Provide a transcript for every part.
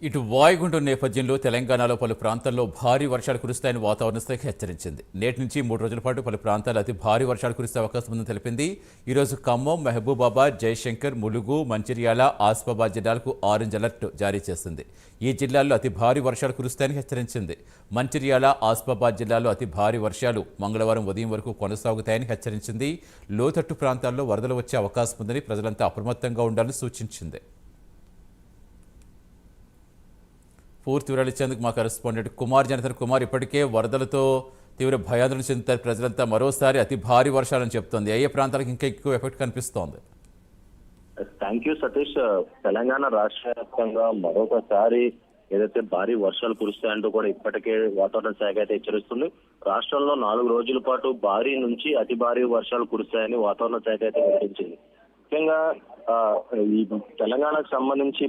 ఇటు వాయుగుండం నేపథ్యంలో తెలంగాణలో పలు ప్రాంతాల్లో భారీ వర్షాలు కురుస్తాయని వాతావరణ శాఖ హెచ్చరించింది. నేటి నుంచి 3 రోజుల పాటు పలు ప్రాంతాల్లో అతి భారీ వర్షాలు కురిసే అవకాశం ఉందని తెలిపింది. ఈరోజు ఖమ్మం, మహబూబాబాద్, జయశంకర్, ములుగు, మంచిర్యాల, ఆసిఫాబాద్ జిల్లాలకు ఆరెంజ్ అలర్ట్ జారీ చేసింది. ఈ జిల్లాల్లో అతి భారీ వర్షాలు కురుస్తాయని హెచ్చరించింది. మంచిర్యాల, ఆసిఫాబాద్ జిల్లాలో అతి భారీ వర్షాలు మంగళవారం ఉదయం వరకు కొనసాగుతాయని హెచ్చరించింది. లోతట్టు ప్రాంతాల్లో వరదలు వచ్చే అవకాశం ఉందని ప్రజలంతా అప్రమత్తంగా ఉండాలని సూచించింది. పూర్తి వివరాలు ఇచ్చేందుకు మా కరెస్పాండెంట్ కుమార్ జనతన్. కుమార్, ఇప్పటికే వరదలతో తీవ్ర భయాందోళన చెందుతారు ప్రజలంతా. మరోసారి అతి భారీ వర్షాలని చెప్తోంది. ఏ ప్రాంతాలకు ఇంకా ఎక్కువ ఎఫెక్ట్ కనిపిస్తోంది? Thank you Satish. తెలంగాణ రాష్ట్ర వ్యాప్తంగా మరొకసారి ఏదైతే భారీ వర్షాలు కురుస్తాయంటూ కూడా ఇప్పటికే వాతావరణ శాఖ అయితే హెచ్చరిస్తుంది. రాష్ట్రంలో 4 రోజుల పాటు భారీ నుంచి అతి భారీ వర్షాలు కురుస్తాయని వాతావరణ శాఖ అయితే వెల్లడించింది. ముఖ్యంగా ఈ తెలంగాణకు సంబంధించి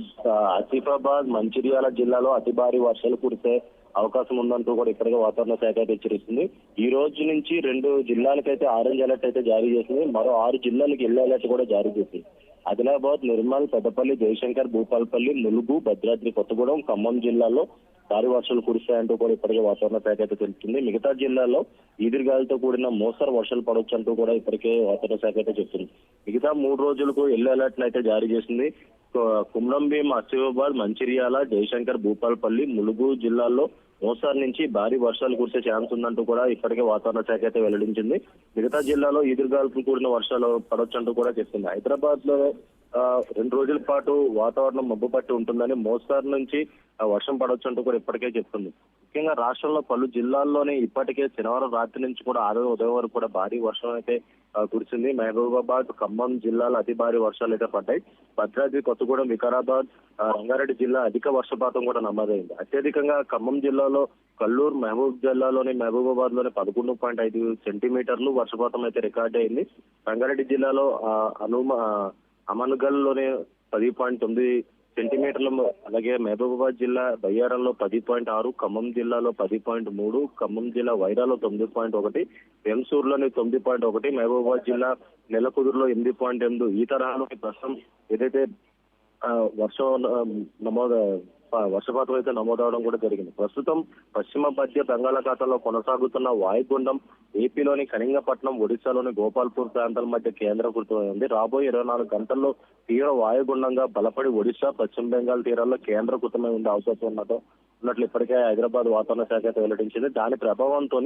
ఆసిఫాబాద్, మంచిర్యాల జిల్లాలో అతి భారీ వర్షాలు కురిసే అవకాశం ఉందంటూ కూడా ఇప్పటికే వాతావరణ శాఖ అయితే హెచ్చరిస్తుంది. ఈ రోజు నుంచి 2 జిల్లాలకైతే ఆరెంజ్ అలర్ట్ అయితే జారీ చేసింది. మరో 6 జిల్లాలకు ఎల్లో అలర్ట్ కూడా జారీ చేసింది. ఆదిలాబాద్, నిర్మల్, పెద్దపల్లి, జయశంకర్, భూపాలపల్లి, ములుగు, భద్రాద్రి కొత్తగూడెం, ఖమ్మం జిల్లాల్లో భారీ వర్షాలు కురుస్తాయంటూ కూడా ఇప్పటికే వాతావరణ శాఖ అయితే తెలుస్తుంది. మిగతా జిల్లాల్లో ఈదురుగాలితో కూడిన మోస్తరు వర్షాలు పడవచ్చు అంటూ కూడా ఇప్పటికే వాతావరణ శాఖ అయితే చెప్తుంది. మిగతా 3 రోజులకు ఎల్లో అలర్ట్ అయితే జారీ చేసింది. కుమ్రంభీం, ఆసిఫాబాద్, మంచిర్యాల, జయశంకర్, భూపాలపల్లి, ములుగు జిల్లాల్లో మోస్తారు నుంచి భారీ వర్షాలు కురిసే ఛాన్స్ ఉందంటూ కూడా ఇప్పటికే వాతావరణ శాఖ అయితే వెల్లడించింది. మిగతా జిల్లాలో ఈదురుగాలుతో కూడిన వర్షాలు పడవచ్చు అంటూ కూడా చెప్తుంది. హైదరాబాద్ లో 2 రోజుల పాటు వాతావరణం మబ్బు పట్టి ఉంటుందని, మోస్తారు నుంచి వర్షం పడవచ్చు అంటూ కూడా ఇప్పటికే చెప్తుంది. ముఖ్యంగా రాష్ట్రంలో పలు జిల్లాల్లోనే ఇప్పటికే శనివారం రాత్రి నుంచి కూడా ఆదివారం ఉదయం వరకు కూడా భారీ వర్షం అయితే కురిసింది. మహబూబాబాద్, ఖమ్మం జిల్లాలో అతి భారీ వర్షాలు అయితే పడ్డాయి. భద్రాద్రి కొత్తగూడెం, వికారాబాద్, రంగారెడ్డి జిల్లా అధిక వర్షపాతం కూడా నమోదైంది. అత్యధికంగా ఖమ్మం జిల్లాలో కల్లూరు, మహబూబాబాద్ లోని 11.5 సెంటీమీటర్లు వర్షపాతం అయితే రికార్డ్ అయింది. రంగారెడ్డి జిల్లాలో అమన్గల్ లోనే 10.9 సెంటీమీటర్లు, అలాగే మహబూబాబాద్ జిల్లా బయ్యారంలో 10.6, ఖమ్మం జిల్లాలో 10.3, ఖమ్మం జిల్లా వైరాలో 9.1, వెంసూరులోని 9.1, మహబూబాబాద్ జిల్లా నెలకుదురులో 8.8 ఈ తరహాలో ప్రస్తుతం ఏదైతే వర్షపాతం అయితే నమోదవడం కూడా జరిగింది. ప్రస్తుతం పశ్చిమ మధ్య బంగాళాఖాతంలో కొనసాగుతున్న వాయుగుండం ఏపీలోని కళింగపట్నం, ఒడిశాలోని గోపాల్పూర్ ప్రాంతాల మధ్య కేంద్రీకృతమైంది. రాబోయే 24 గంటల్లో తీవ్ర వాయుగుండంగా బలపడి ఒడిశా, పశ్చిమ బెంగాల్ తీరాల్లో కేంద్రీకృతమై ఉండే అవకాశం ఉన్నట్లు ఇప్పటికే హైదరాబాద్ వాతావరణ శాఖ అయితే వెల్లడించింది. దాని ప్రభావంతో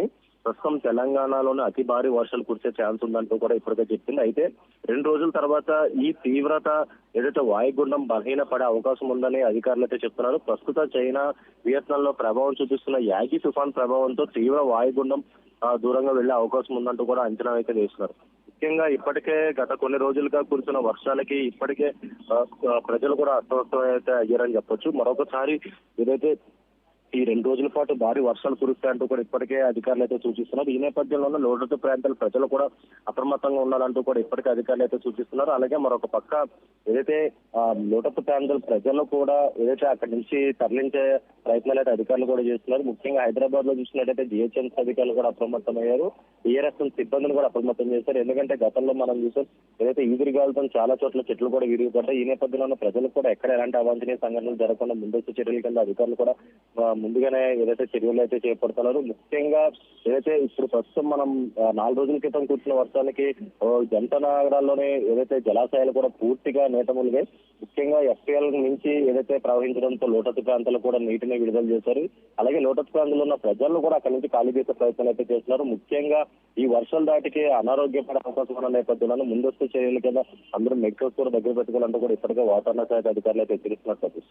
ప్రస్తుతం తెలంగాణలోని అతి భారీ వర్షాలు కురిసే ఛాన్స్ ఉందంటూ కూడా ఇప్పటికే చెప్పింది. అయితే 2 రోజుల తర్వాత ఈ తీవ్రత ఏదైతే వాయుగుండం బలహీనపడే అవకాశం ఉందని అధికారులు అయితే చెప్తున్నారు. ప్రస్తుత చైనా, వియత్నాంలో ప్రభావం చూపిస్తున్న యాగి తుఫాన్ ప్రభావంతో తీవ్ర వాయుగుండం దూరంగా వెళ్లే అవకాశం ఉందంటూ కూడా అంచనా అయితే వేస్తున్నారు. ముఖ్యంగా ఇప్పటికే గత కొన్ని రోజులుగా కురిసిన వర్షాలకి ఇప్పటికే ప్రజలు కూడా అస్వస్థం అయితే అయ్యారని చెప్పొచ్చు. మరొకసారి ఏదైతే ఈ 2 రోజుల పాటు భారీ వర్షాలు కురుస్తాయంటూ కూడా ఇప్పటికే అధికారులు అయితే సూచిస్తున్నారు. ఈ నేపథ్యంలోనే లోతట్టు ప్రాంతాల ప్రజలు కూడా అప్రమత్తంగా ఉండాలంటూ కూడా ఇప్పటికే అధికారులు అయితే సూచిస్తున్నారు. అలాగే మరొక పక్క ఏదైతే లోతట్టు ప్రాంతాల ప్రజలు కూడా ఏదైతే అక్కడి నుంచి తరలించే ప్రయత్నాలు అయితే అధికారులు కూడా చేస్తున్నారు. ముఖ్యంగా హైదరాబాద్ లో చూసినట్టయితే జిహెచ్ఎంసీ అధికారులు కూడా అప్రమత్తమయ్యారు. టీఆర్ఎస్ సిబ్బందిని కూడా అప్రమత్తం చేశారు. ఎందుకంటే గతంలో మనం చూసాం ఏదైతే ఈదురుగాలుతో చాలా చోట్ల చెట్లు కూడా విరిగిపడ్డాయి. ఈ నేపథ్యంలో ప్రజలు కూడా ఎక్కడ ఎలాంటి అవాంఛనీయ సంఘటనలు జరగకుండా ముందస్తు చర్యల కింద అధికారులు కూడా ముందుగానే ఏదైతే చర్యలు అయితే చేపడుతున్నారు. ముఖ్యంగా ఏదైతే ఇప్పుడు ప్రస్తుతం మనం 4 రోజుల క్రితం కూర్చున్న వర్షాలకి జంట నగరాల్లోనే ఏదైతే జలాశయాలు కూడా పూర్తిగా నీటములుగాయి. ముఖ్యంగా ఎఫ్టీఎల్ నుంచి ఏదైతే ప్రవహించడంతో లోతట్టు ప్రాంతాలు కూడా నీటిని విడుదల చేశారు. అలాగే లోతట్టు ప్రాంతంలో ఉన్న ప్రజలను కూడా అక్కడి నుంచి ఖాళీ చేసే ప్రయత్నాలు అయితే చేస్తున్నారు. ముఖ్యంగా ఈ వర్షాల దాటికి అనారోగ్యపడే అవకాశం ఉన్న నేపథ్యంలో ముందస్తు చర్యల కింద అందరూ మెడికల్స్ కూడా దగ్గర పెట్టుకోవాలంటూ కూడా ఇప్పటికే వాతావరణ శాఖ అధికారులు అయితే హెచ్చరిస్తున్నారు.